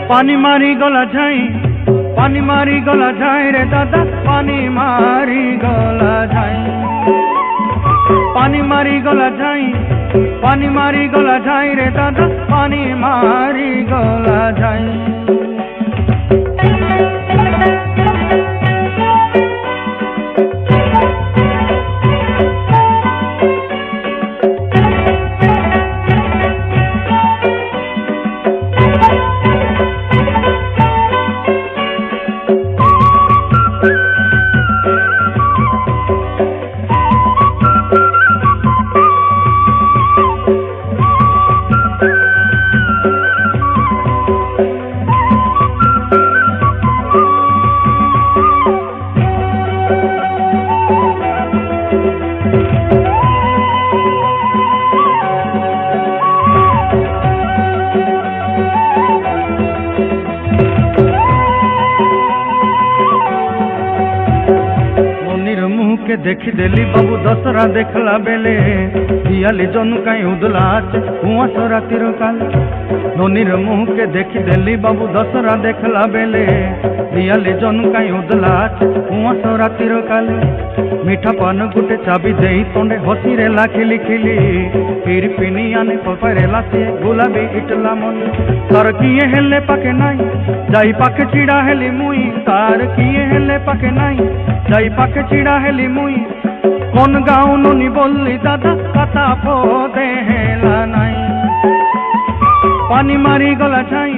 पानी मारी गला जाई, पानी मारी गला जाई रे दादा, पानी मारी गला जाई, पानी मारी गला जाई, पानी मारी गला जाई रे दादा, पानी मारी गला जाई। के देखी देली बाबू दसरा देखला बेले, दियाली जनु कहीं उदला कुआस रातिर काल। नोनीर मुँह के देखी देली बाबू दसरा देखला बेले, दियाली जनु कहीं उदला कुआस रातिर काल। मीठा पान गुटे चाबी दे तोंडे हसी रे लाखिली खिली, फिर पिनी आने परेला से गुलाबी इटला मन। तार किए हेले पाके नाई, जाई पाके चिड़ा हेली मुई, तार किए हेले पाके नाई, जाई पाके चिड़ा हेली मुई। कोन गाँव नोनी बोली दादा, कथा पोदे हेला नाई। पानी मारी गला जाई,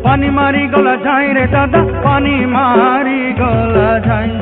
पानी मारी गला जाई रे दादा, पानी मारी गला जाई।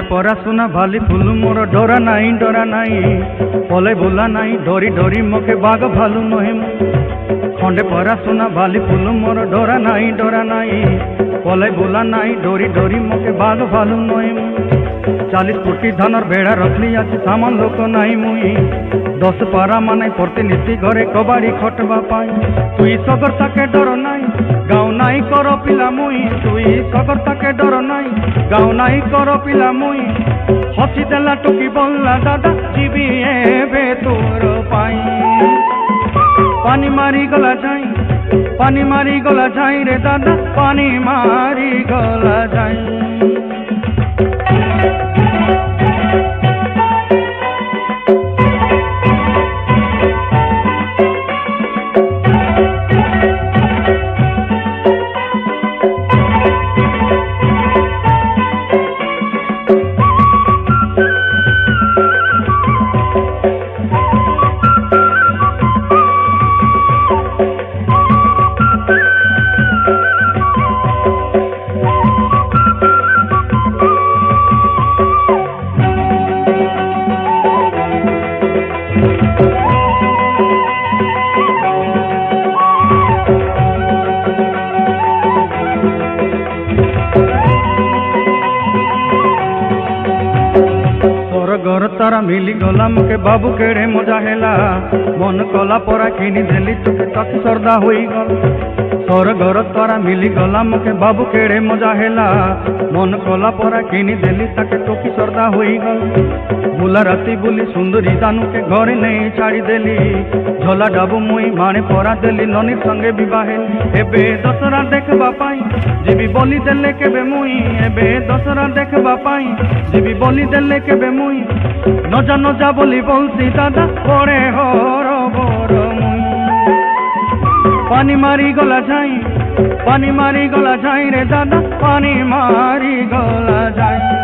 परा सुना भाली फूल मोर डरा नाई, डरा नाई पले बोला नाई, डोरी डोरी मोके बाग भालू नहिम। खंडे परा सुना भाली फूल मोर डरा नाई, डरा नाई पले बोला नाई, डोरी डोरी मोके बाग भालू नहिम। 40 कोटी धनर बेड़ा रखली आज सामान लोक नाई मुई, 10 पारा माने पड़ते नीति घरे कबाड़ी खटवा पाई। तुई सगर ताके डर नाई, गाँव नाई कर पिला मुई, तुई सगर ताके डर नाई, गाँव नाई कर पिला मुई। हसी देला टुकी बोलला दादा, जीवी एबे तोर पाई। पानी मारी गला जाई, पानी मारी गला जाई रे दादा, पानी मारी गला जाई। घर तारा मिली गला मुके बाबू केड़े मजा हेला, मन कला परा किनी देली तुके तक सरदा होई गल। तोर घर तारा मिली गला मुके बाबू केड़े मजा हेला, मन कला परा किनी देली ताके टोकी सरदा होई गल। बुला राती बुली सुंदरी दानु के घरे नहीं छाड़ी देली, झोला डाबू मुई माने परा देली ननीर संगे विवाहे। एबे दसरा देखबा पाई जीवी बोली देले केबे मुई, एबे दसरा देखबा पाई जीवी बोली देले केबे मुई। नजा नजा बोली बोलती दादा, पड़े हर बर मुई। पानी मारी गला जाई, पानी मारी गला जाई रे दादा, पानी मारी गला जाई।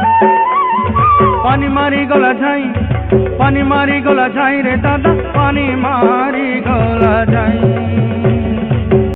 पानी मारी गला जाई, पानी मारी गला जाई रे दादा। ପାଣି ମାରି ଗଲା ଯାଇ